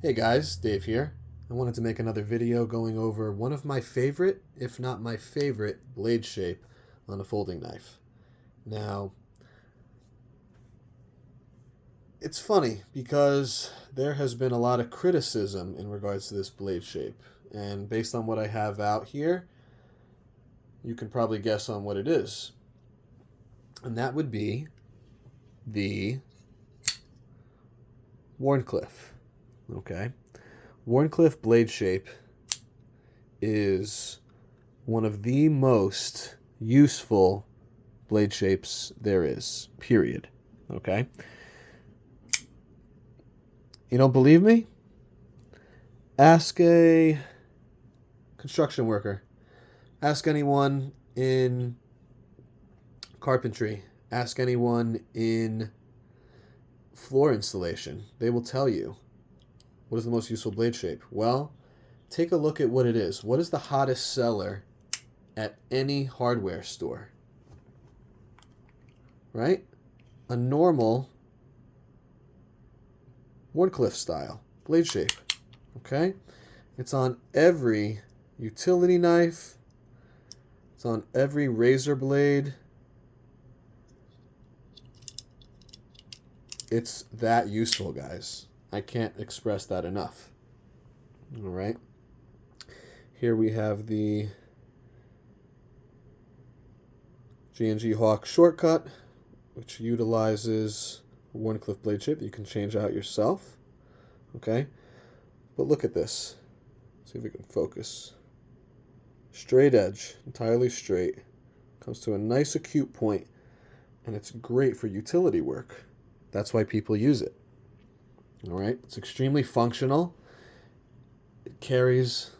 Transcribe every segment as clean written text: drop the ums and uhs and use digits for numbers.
Hey guys, Dave here. I wanted to make another video going over one of my favorite, if not my favorite, blade shape on a folding knife. Now, it's funny because there has been a lot of criticism in regards to this blade shape, and based on what I have out here, you can probably guess on what it is. And that would be the Wharncliffe. Okay? Wharncliffe blade shape is one of the most useful blade shapes there is, period. Okay? You don't believe me? Ask a construction worker. Ask anyone in carpentry. Ask anyone in floor installation. They will tell you what is the most useful blade shape. Well, take a look at what it is. What is the hottest seller at any hardware store? Right? A normal Wharncliffe style blade shape. Okay? It's on every utility knife. It's on every razor blade. It's that useful, guys. I can't express that enough. All right. Here we have the G&G Hawk shortcut, which utilizes a Wharncliffe blade shape that you can change out yourself. Okay. But look at this. See if we can focus. Straight edge, entirely straight. Comes to a nice acute point, and it's great for utility work. That's why people use it. All right, it's extremely functional. It carries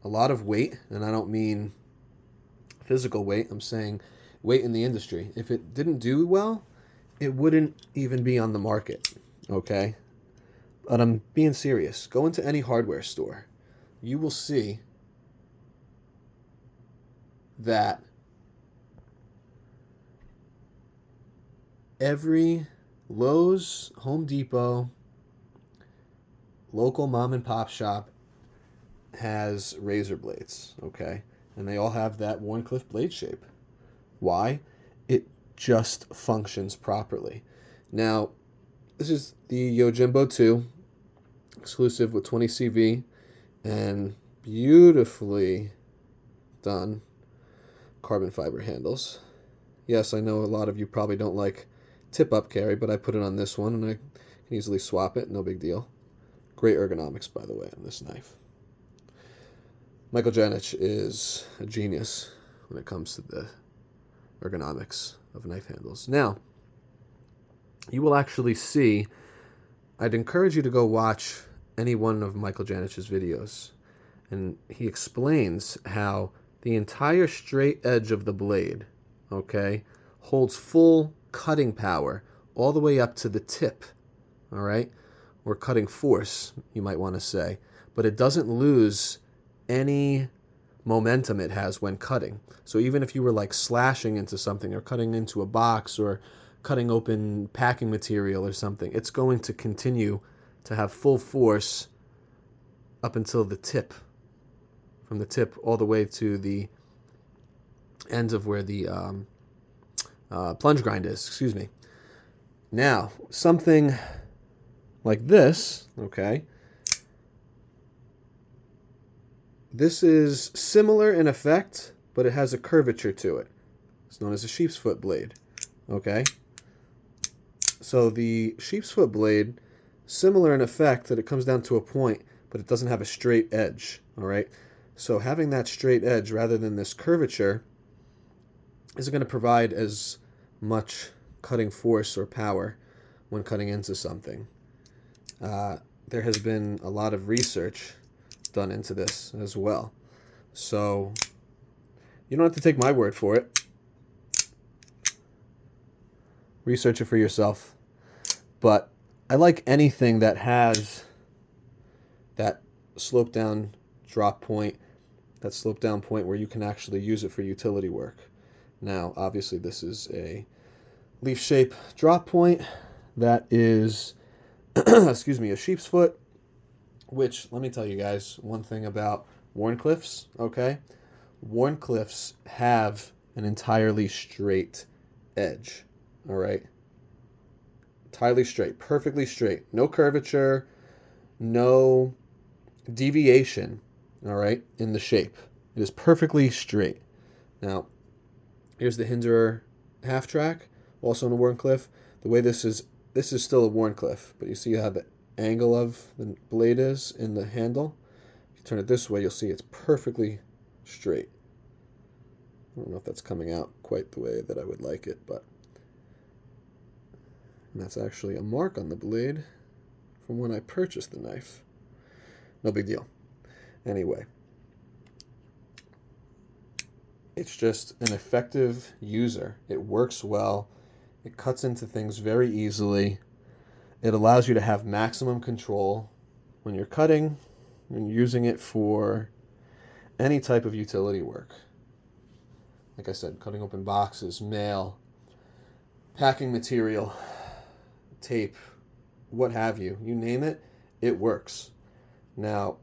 a lot of weight, and I don't mean physical weight. I'm saying weight in the industry. If it didn't do well, it wouldn't even be on the market. Okay, but I'm being serious. Go into any hardware store. You will see that every Lowe's, Home Depot, local mom and pop shop has razor blades, okay? And they all have that Wharncliffe blade shape. Why? It just functions properly. Now, this is the Yojimbo 2, exclusive with 20 CV, and beautifully done carbon fiber handles. Yes, I know a lot of you probably don't like tip-up carry, but I put it on this one, and I can easily swap it, no big deal. Great ergonomics, by the way, on this knife. Michael Janich is a genius when it comes to the ergonomics of knife handles. Now, you will actually see, I'd encourage you to go watch any one of Michael Janich's videos, and he explains how the entire straight edge of the blade, okay, holds full cutting power all the way up to the tip, all right? Or cutting force, you might want to say. But it doesn't lose any momentum it has when cutting. So even if you were like slashing into something or cutting into a box or cutting open packing material or something, it's going to continue to have full force up until the tip. From the tip all the way to the end of where the plunge grind is, excuse me. Now, something like this, okay, this is similar in effect, but it has a curvature to it. It's known as a sheep's foot blade, okay? So the sheep's foot blade, similar in effect that it comes down to a point, but it doesn't have a straight edge, all right? So having that straight edge rather than this curvature isn't going to provide as much cutting force or power when cutting into something. There has been a lot of research done into this as well. So you don't have to take my word for it. Research it for yourself. But I like anything that has that slope down drop point, that slope down point where you can actually use it for utility work. Now, obviously, this is a leaf shape drop point that is, excuse me, a sheep's foot. Which, let me tell you guys one thing about Wharncliffes, okay? Wharncliffes have an entirely straight edge, all right? Entirely straight, perfectly straight. No curvature, no deviation, all right, in the shape. It is perfectly straight. Now, here's the Hinderer half track, also in a Wharncliffe. The way this is still a Wharncliffe, but you see how the angle of the blade is in the handle? If you turn it this way, you'll see it's perfectly straight. I don't know if that's coming out quite the way that I would like it, but that's actually a mark on the blade from when I purchased the knife. No big deal. Anyway, it's just an effective user. It works well. It cuts into things very easily. It allows you to have maximum control when you're cutting, when you're using it for any type of utility work. Like I said, cutting open boxes, mail, packing material, tape, what have you. You name it, it works. Now,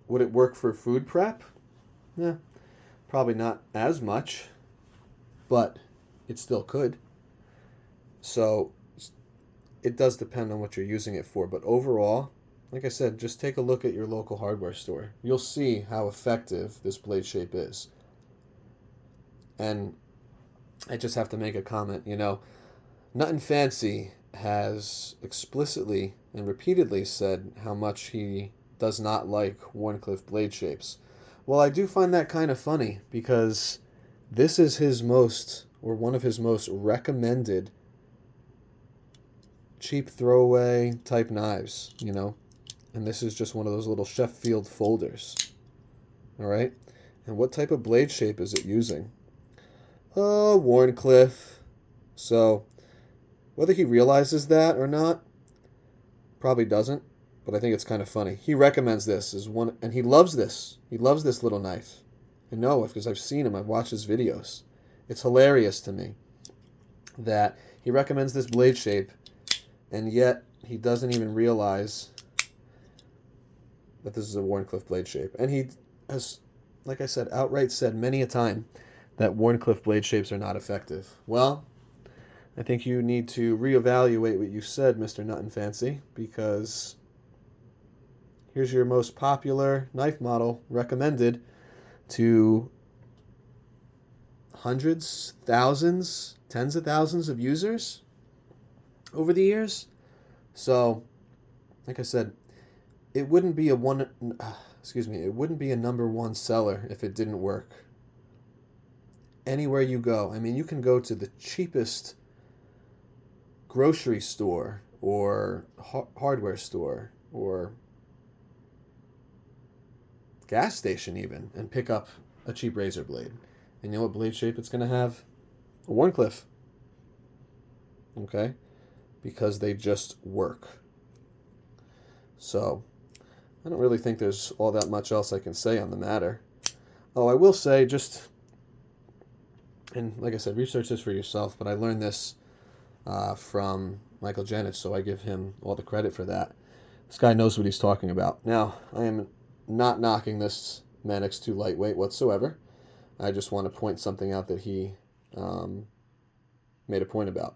would it work for food prep? Yeah, probably not as much, but it still could. So it does depend on what you're using it for. But overall, like I said, just take a look at your local hardware store. You'll see how effective this blade shape is. And I just have to make a comment, Nuttin' Fancy has explicitly and repeatedly said how much he does not like Wharncliffe blade shapes. Well, I do find that kind of funny because this is one of his most recommended cheap throwaway type knives, and this is just one of those little Sheffield folders. All right? And what type of blade shape is it using? Oh, Wharncliffe. So, whether he realizes that or not, probably doesn't, but I think it's kind of funny. He recommends this as one, and he loves this. He loves this little knife. I know because I've seen him. I've watched his videos. It's hilarious to me that he recommends this blade shape, and yet he doesn't even realize that this is a Wharncliffe blade shape. And he has, like I said, outright said many a time that Wharncliffe blade shapes are not effective. Well, I think you need to reevaluate what you said, Mr. Nuttin' Fancy, because here's your most popular knife model recommended to hundreds, thousands, tens of thousands of users over the years. So, like I said, it wouldn't be it wouldn't be a number one seller if it didn't work. Anywhere you go, I mean, you can go to the cheapest grocery store or hardware store or gas station even and pick up a cheap razor blade. And you know what blade shape it's going to have? A Wharncliffe. Okay? Because they just work. So, I don't really think there's all that much else I can say on the matter. Oh, I will say and like I said, research this for yourself, but I learned this from Michael Janich, so I give him all the credit for that. This guy knows what he's talking about. Now, I am not knocking this Mannix 2 lightweight whatsoever. I just want to point something out that he made a point about.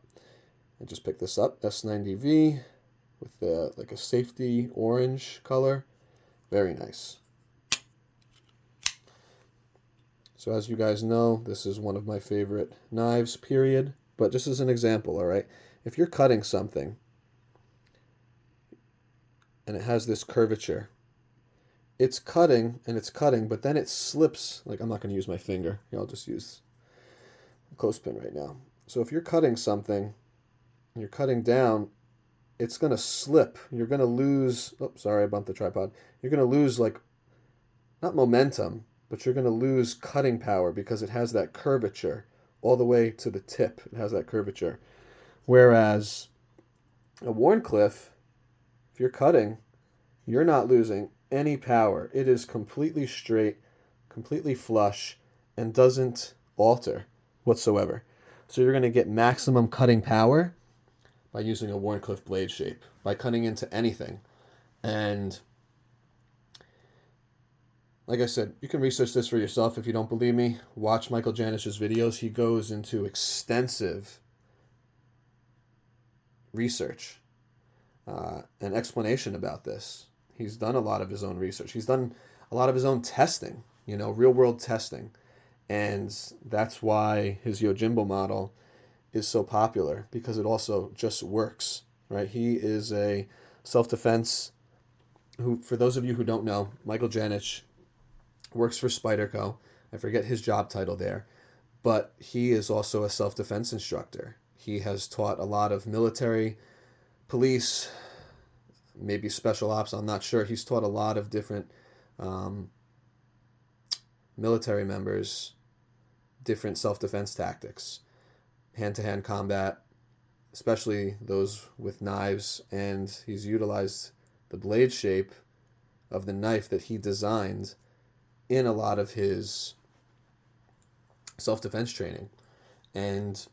I just picked this up, S90V, with like a safety orange color. Very nice. So as you guys know, this is one of my favorite knives, period. But just as an example, all right? If you're cutting something and it has this curvature, it's cutting, but then it slips. Like, I'm not going to use my finger. Here, I'll just use a clothespin right now. So if you're cutting something, and you're cutting down, it's going to slip. You're going to lose, I bumped the tripod. You're going to lose, not momentum, but you're going to lose cutting power because it has that curvature all the way to the tip. It has that curvature. Whereas a Wharncliffe, if you're cutting, you're not losing any power. It is completely straight, completely flush, and doesn't alter whatsoever. So you're going to get maximum cutting power by using a Wharncliffe blade shape, by cutting into anything. And Like I said, you can research this for yourself if you don't believe me. Watch Michael Janish's videos. He goes into extensive research and explanation about this. He's done a lot of his own research. He's done a lot of his own testing, real world testing. And that's why his Yojimbo model is so popular, because it also just works, right? He is a self-defense who, for those of you who don't know, Michael Janich works for Spyderco. I forget his job title there, but he is also a self-defense instructor. He has taught a lot of military, police, maybe special ops, I'm not sure. He's taught a lot of different military members different self-defense tactics, hand-to-hand combat, especially those with knives, and he's utilized the blade shape of the knife that he designed in a lot of his self-defense training. And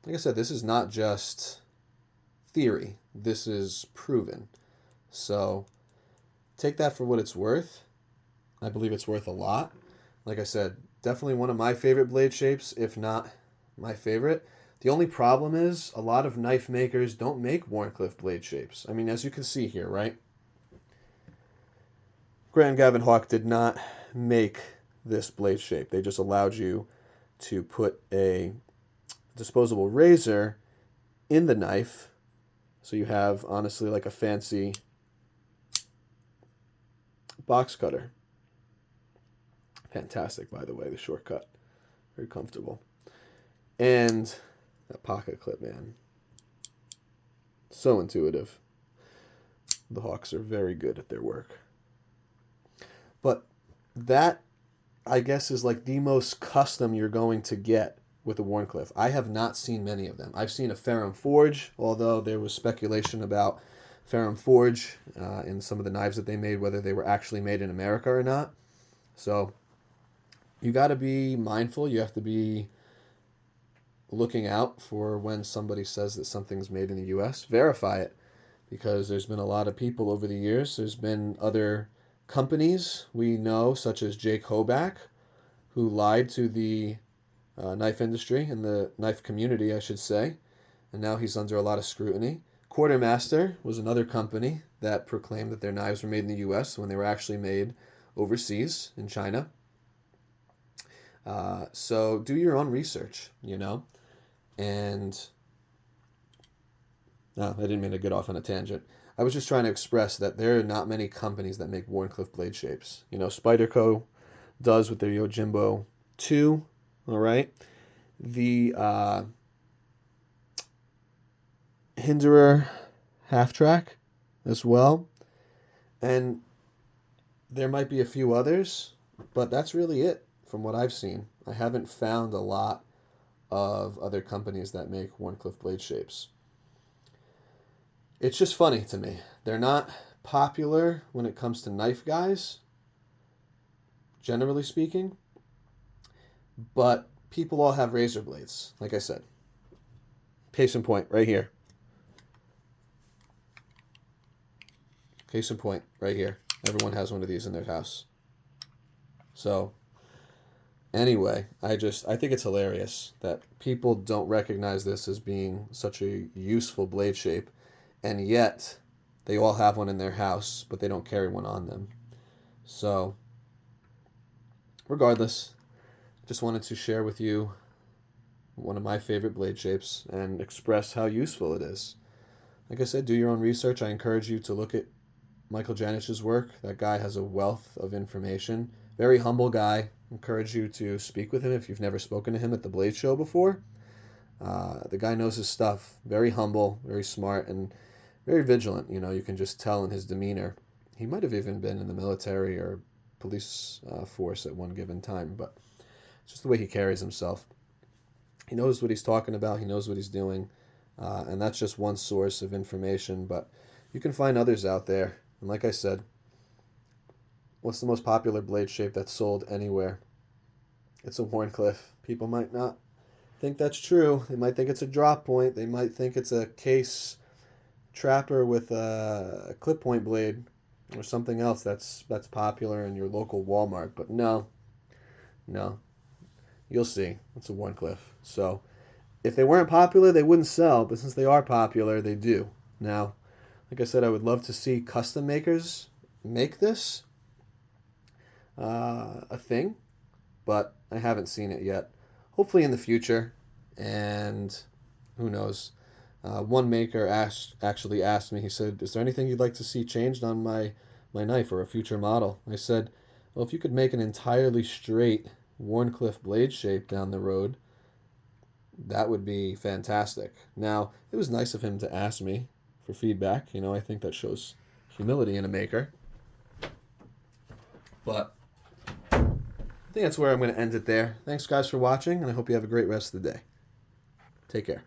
like I said, this is not just theory. This is proven. So take that for what it's worth. I believe it's worth a lot. Like I said, definitely one of my favorite blade shapes, if not my favorite. The only problem is a lot of knife makers don't make Wharncliffe blade shapes. I mean, as you can see here, right? Grant and Gavin Hawk did not make this blade shape. They just allowed you to put a disposable razor in the knife. So you have, honestly, like a fancy box cutter. Fantastic, by the way, the shortcut. Very comfortable. And that pocket clip, man. So intuitive. The Hawks are very good at their work. But that, I guess, is like the most custom you're going to get with a Wharncliffe. I have not seen many of them. I've seen a Ferrum Forge, although there was speculation about Ferrum Forge in some of the knives that they made, whether they were actually made in America or not. So you got to be mindful. You have to be looking out for when somebody says that something's made in the U.S. Verify it, because there's been a lot of people over the years. There's been other companies we know, such as Jake Hoback, who lied to the knife industry and the knife community, I should say, and now he's under a lot of scrutiny. Quartermaster was another company that proclaimed that their knives were made in the U.S. when they were actually made overseas in China. So do your own research, and no, I didn't mean to get off on a tangent. I was just trying to express that there are not many companies that make Wharncliffe blade shapes. Spyderco does with their Yojimbo 2, all right? The Hinderer half track as well. And there might be a few others, but that's really it from what I've seen. I haven't found a lot of other companies that make Wharncliffe blade shapes. It's just funny to me. They're not popular when it comes to knife guys, generally speaking, but people all have razor blades, like I said. Case in point, right here. Case in point, right here. Everyone has one of these in their house. So, anyway, I think it's hilarious that people don't recognize this as being such a useful blade shape, and yet they all have one in their house, but they don't carry one on them. So, regardless, just wanted to share with you one of my favorite blade shapes and express how useful it is. Like I said, do your own research. I encourage you to look at Michael Janich's work. That guy has a wealth of information. Very humble guy. Encourage you to speak with him if you've never spoken to him at the Blade Show before. The guy knows his stuff. Very humble, very smart, and very vigilant. You can just tell in his demeanor. He might have even been in the military or police force at one given time, but it's just the way he carries himself. He knows what he's talking about. He knows what he's doing, and that's just one source of information, but you can find others out there. And like I said, what's the most popular blade shape that's sold anywhere? It's a Wharncliffe. People might not think that's true. They might think it's a drop point. They might think it's a case trapper with a clip point blade. or something else that's popular in your local Walmart. But no, no, you'll see. It's a Wharncliffe. So if they weren't popular, they wouldn't sell. But since they are popular, they do. Now, like I said, I would love to see custom makers make this a thing, but I haven't seen it yet. Hopefully in the future, and who knows. One maker actually asked me, he said, is there anything you'd like to see changed on my knife or a future model? I said, well, if you could make an entirely straight Wharncliffe blade shape down the road, that would be fantastic. Now, it was nice of him to ask me for feedback. You know, I think that shows humility in a maker. But I think that's where I'm going to end it there. Thanks, guys, for watching, and I hope you have a great rest of the day. Take care.